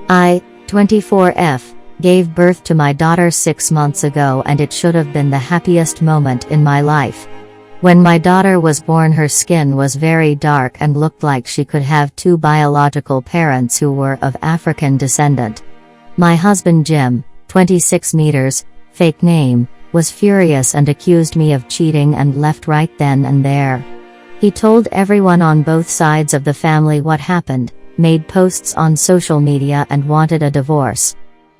I, 24F, gave birth to my daughter 6 months ago, and it should have been the happiest moment in my life. When my daughter was born, her skin was very dark and looked like she could have 2 biological parents who were of African descent. My husband Jim, 26 meters, fake name, was furious and accused me of cheating and left right then and there. He told everyone on both sides of the family what happened, made posts on social media and wanted a divorce.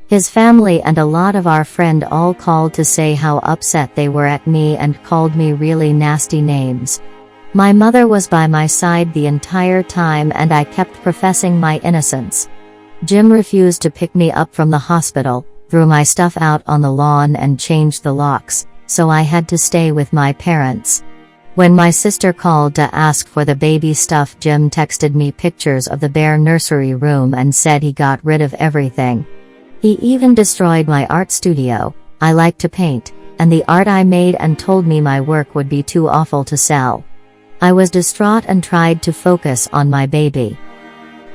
His family and a lot of our friend all called to say how upset they were at me and called me really nasty names. My mother was by my side the entire time and I kept professing my innocence. Jim refused to pick me up from the hospital, threw my stuff out on the lawn and changed the locks, so I had to stay with my parents. When my sister called to ask for the baby stuff, Jim texted me pictures of the bare nursery room and said he got rid of everything. He even destroyed my art studio. I like to paint, and the art I made, and told me my work would be too awful to sell. I was distraught and tried to focus on my baby.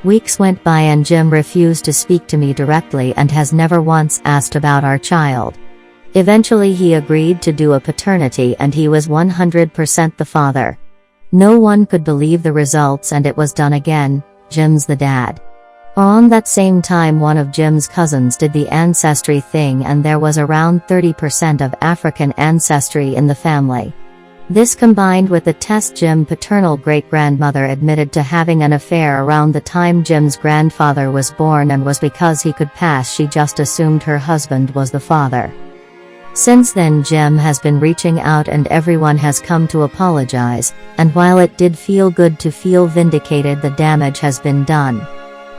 Weeks went by and Jim refused to speak to me directly and has never once asked about our child. Eventually he agreed to do a paternity and he was 100% the father. No one could believe the results and it was done again. Jim's the dad. On that same time, one of Jim's cousins did the ancestry thing and there was around 30% of African ancestry in the family. This combined with the test, Jim's paternal great-grandmother admitted to having an affair around the time Jim's grandfather was born, and was because he could pass. She just assumed her husband was the father. Since then Jim has been reaching out and everyone has come to apologize, and while it did feel good to feel vindicated, the damage has been done.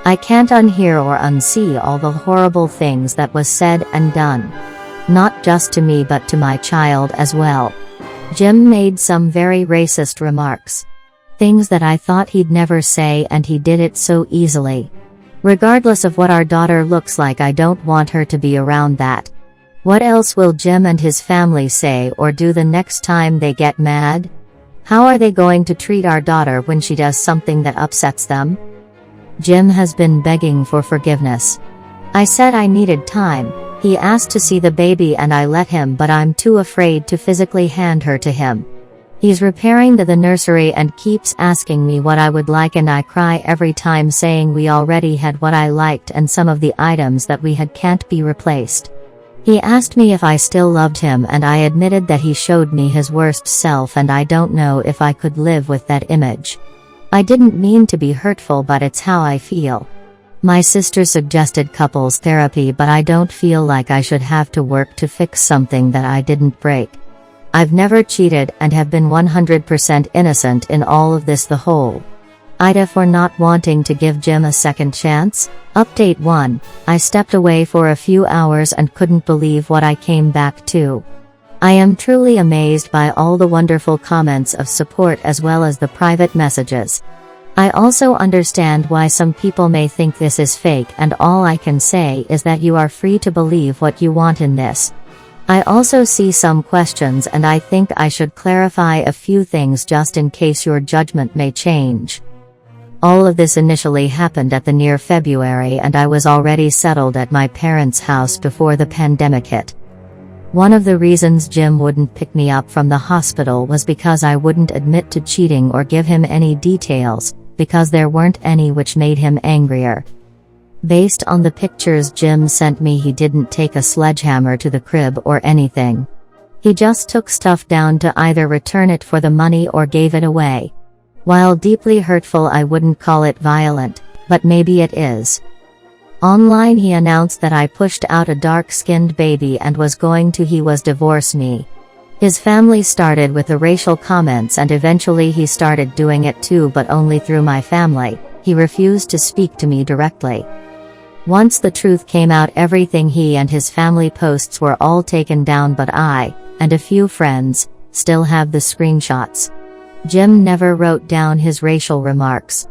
I can't unhear or unsee all the horrible things that was said and done. Not just to me but to my child as well. Jim made some very racist remarks. Things that I thought he'd never say, and he did it so easily. Regardless of what our daughter looks like, I don't want her to be around that. What else will Jim and his family say or do the next time they get mad? How are they going to treat our daughter when she does something that upsets them? Jim has been begging for forgiveness. I said I needed time. He asked to see the baby and I let him, but I'm too afraid to physically hand her to him. He's repairing the nursery and keeps asking me what I would like, and I cry every time, saying we already had what I liked and some of the items that we had can't be replaced. He asked me if I still loved him and I admitted that he showed me his worst self and I don't know if I could live with that image. I didn't mean to be hurtful, but it's how I feel. My sister suggested couples therapy, but I don't feel like I should have to work to fix something that I didn't break. I've never cheated and have been 100% innocent in all of this. The whole AITA for not wanting to give Jim a second chance. Update 1. I stepped away for a few hours and couldn't believe what I came back to. I am truly amazed by all the wonderful comments of support as well as the private messages. I also understand why some people may think this is fake, and all I can say is that you are free to believe what you want in this. I also see some questions and I think I should clarify a few things just in case your judgment may change. All of this initially happened at the near February and I was already settled at my parents' house before the pandemic hit. One of the reasons Jim wouldn't pick me up from the hospital was because I wouldn't admit to cheating or give him any details, because there weren't any, which made him angrier. Based on the pictures Jim sent me, he didn't take a sledgehammer to the crib or anything. He just took stuff down to either return it for the money or gave it away. While deeply hurtful, I wouldn't call it violent, but maybe it is. Online he announced that I pushed out a dark-skinned baby and was going to divorce me. His family started with the racial comments and eventually he started doing it too, but only through my family. He refused to speak to me directly. Once the truth came out, everything he and his family posts were all taken down, but I, and a few friends, still have the screenshots. Jim never wrote down his racial remarks.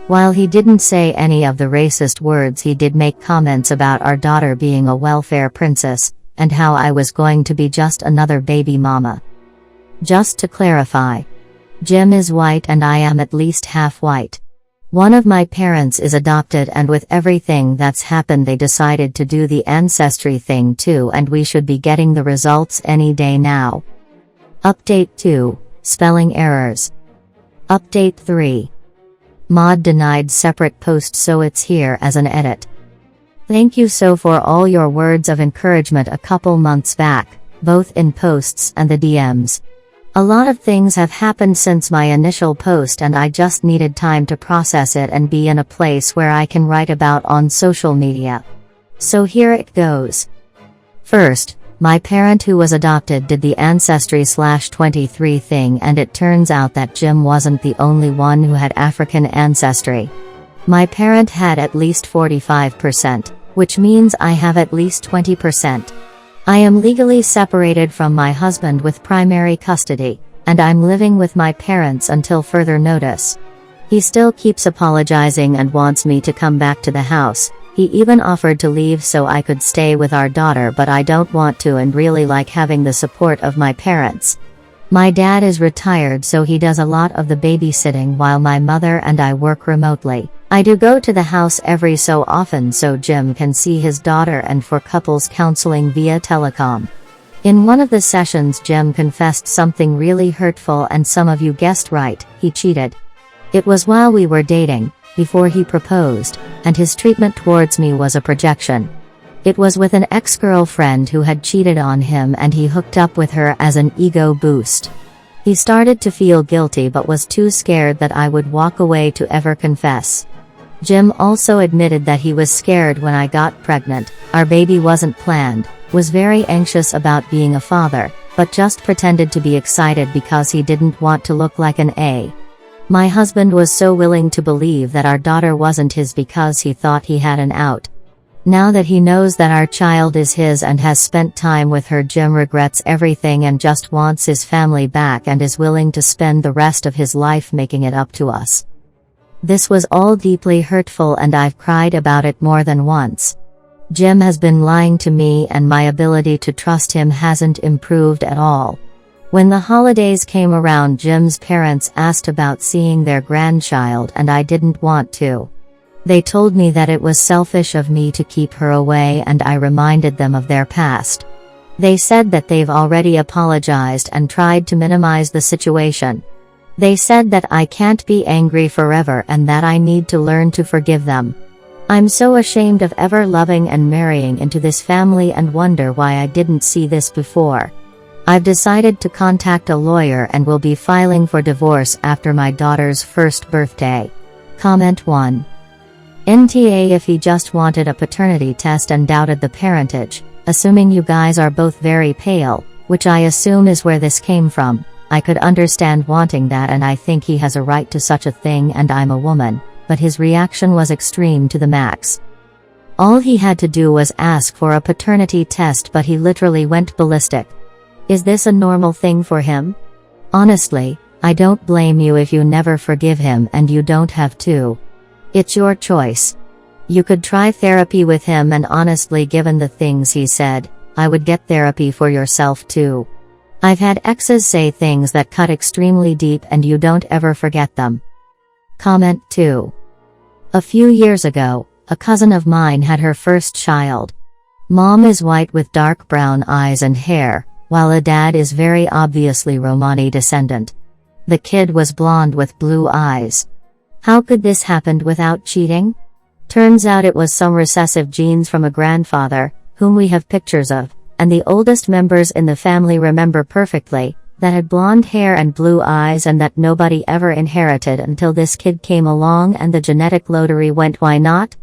While he didn't say any of the racist words, he did make comments about our daughter being a welfare princess, and how I was going to be just another baby mama. Just to clarify, Jim is white and I am at least half white. One of my parents is adopted, and with everything that's happened they decided to do the ancestry thing too, and we should be getting the results any day now. Update 2. Spelling errors. Update 3. Mod denied separate post, so it's here as an edit. Thank you so for all your words of encouragement a couple months back, both in posts and the DMs. A lot of things have happened since my initial post, and I just needed time to process it and be in a place where I can write about on social media. So here it goes. First, my parent who was adopted did the ancestry/23 thing, and it turns out that Jim wasn't the only one who had African ancestry. My parent had at least 45%, which means I have at least 20%. I am legally separated from my husband with primary custody, and I'm living with my parents until further notice. He still keeps apologizing and wants me to come back to the house. He even offered to leave so I could stay with our daughter, but I don't want to and really like having the support of my parents. My dad is retired, so he does a lot of the babysitting while my mother and I work remotely. I do go to the house every so often so Jim can see his daughter, and for couples counseling via telecom. In one of the sessions Jim confessed something really hurtful, and some of you guessed right, he cheated. It was while we were dating, before he proposed, and his treatment towards me was a projection. It was with an ex-girlfriend who had cheated on him, and he hooked up with her as an ego boost. He started to feel guilty but was too scared that I would walk away to ever confess. Jim also admitted that he was scared when I got pregnant. Our baby wasn't planned, was very anxious about being a father, but just pretended to be excited because he didn't want to look like an A. My husband was so willing to believe that our daughter wasn't his because he thought he had an out. Now that he knows that our child is his and has spent time with her, Jim regrets everything and just wants his family back and is willing to spend the rest of his life making it up to us. This was all deeply hurtful, and I've cried about it more than once. Jim has been lying to me, and my ability to trust him hasn't improved at all. When the holidays came around, Jim's parents asked about seeing their grandchild, and I didn't want to. They told me that it was selfish of me to keep her away, and I reminded them of their past. They said that they've already apologized and tried to minimize the situation. They said that I can't be angry forever and that I need to learn to forgive them. I'm so ashamed of ever loving and marrying into this family and wonder why I didn't see this before. I've decided to contact a lawyer and will be filing for divorce after my daughter's first birthday. Comment 1. NTA if he just wanted a paternity test and doubted the parentage, assuming you guys are both very pale, which I assume is where this came from. I could understand wanting that, and I think he has a right to such a thing, and I'm a woman, but his reaction was extreme to the max. All he had to do was ask for a paternity test, but he literally went ballistic. Is this a normal thing for him? Honestly, I don't blame you if you never forgive him, and you don't have to. It's your choice. You could try therapy with him, and honestly, given the things he said, I would get therapy for yourself too. I've had exes say things that cut extremely deep, and you don't ever forget them. Comment 2. A few years ago, a cousin of mine had her first child. Mom is white with dark brown eyes and hair, while a dad is very obviously Romani descendant. The kid was blonde with blue eyes. How could this happen without cheating? Turns out it was some recessive genes from a grandfather, whom we have pictures of, and the oldest members in the family remember perfectly, that had blonde hair and blue eyes, and that nobody ever inherited until this kid came along and the genetic lottery went. Why not?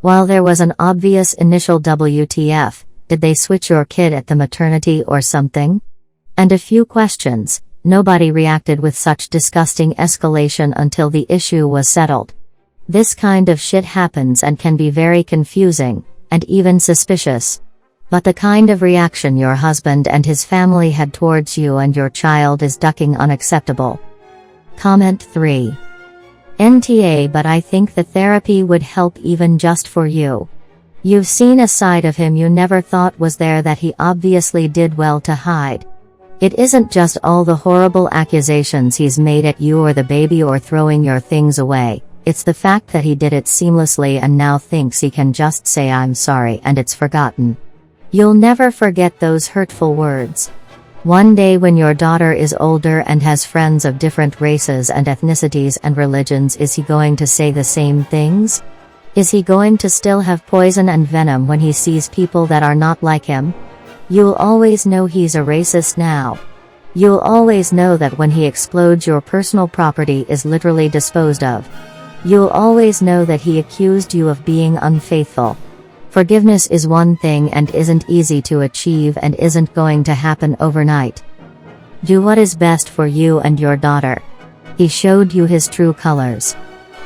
While there was an obvious initial WTF, did they switch your kid at the maternity or something? And a few questions. Nobody reacted with such disgusting escalation until the issue was settled. This kind of shit happens and can be very confusing, and even suspicious. But the kind of reaction your husband and his family had towards you and your child is ducking unacceptable. Comment 3. NTA, but I think the therapy would help even just for you. You've seen a side of him you never thought was there that he obviously did well to hide. It isn't just all the horrible accusations he's made at you or the baby or throwing your things away. It's the fact that he did it seamlessly and now thinks he can just say I'm sorry and it's forgotten. You'll never forget those hurtful words. One day when your daughter is older and has friends of different races and ethnicities and religions, is he going to say the same things? Is he going to still have poison and venom when he sees people that are not like him? You'll always know he's a racist now. You'll always know that when he explodes, your personal property is literally disposed of. You'll always know that he accused you of being unfaithful. Forgiveness is one thing and isn't easy to achieve and isn't going to happen overnight. Do what is best for you and your daughter. He showed you his true colors.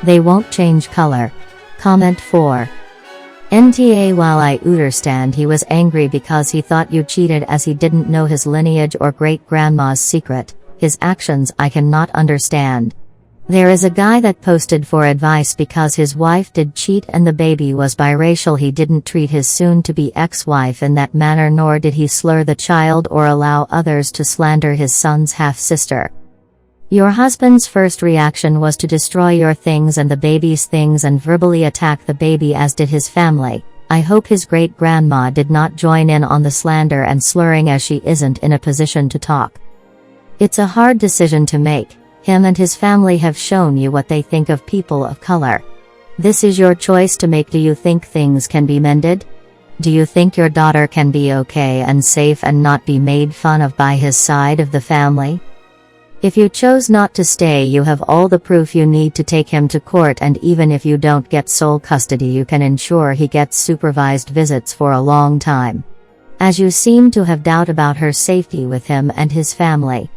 They won't change color. Comment 4. NTA While I understand he was angry because he thought you cheated as he didn't know his lineage or great-grandma's secret, his actions I cannot understand. There is a guy that posted for advice because his wife did cheat and the baby was biracial. He didn't treat his soon-to-be ex-wife in that manner, nor did he slur the child or allow others to slander his son's half-sister. Your husband's first reaction was to destroy your things and the baby's things and verbally attack the baby, as did his family. I hope his great-grandma did not join in on the slander and slurring, as she isn't in a position to talk. It's a hard decision to make. Him and his family have shown you what they think of people of color. This is your choice to make. Do you think things can be mended? Do you think your daughter can be okay and safe and not be made fun of by his side of the family? If you chose not to stay, you have all the proof you need to take him to court, and even if you don't get sole custody, you can ensure he gets supervised visits for a long time. As you seem to have doubt about her safety with him and his family.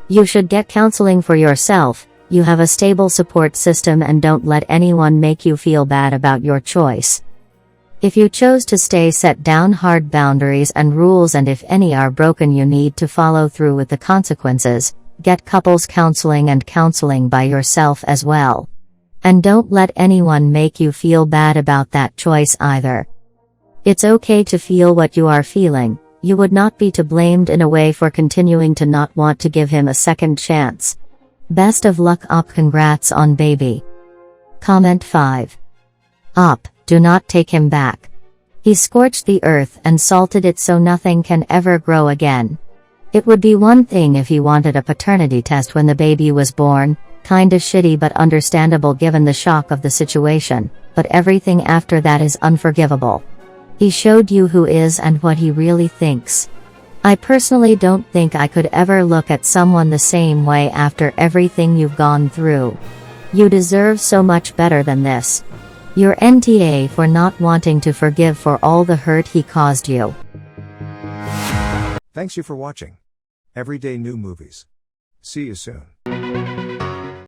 You should get counseling for yourself. You have a stable support system, and don't let anyone make you feel bad about your choice. If you chose to stay, set down hard boundaries and rules, and if any are broken, you need to follow through with the consequences. Get couples counseling and counseling by yourself as well. And don't let anyone make you feel bad about that choice either. It's okay to feel what you are feeling. You would not be to blamed in a way for continuing to not want to give him a second chance. Best of luck, Op. Congrats on baby. Comment 5. Op. Do not take him back. He scorched the earth and salted it so nothing can ever grow again. It would be one thing if he wanted a paternity test when the baby was born, kinda shitty but understandable given the shock of the situation, but everything after that is unforgivable. He showed you who is and what he really thinks. I personally don't think I could ever look at someone the same way after everything you've gone through. You deserve so much better than this. You're NTA for not wanting to forgive for all the hurt he caused you. Thanks you for watching. Everyday new movies. See you soon.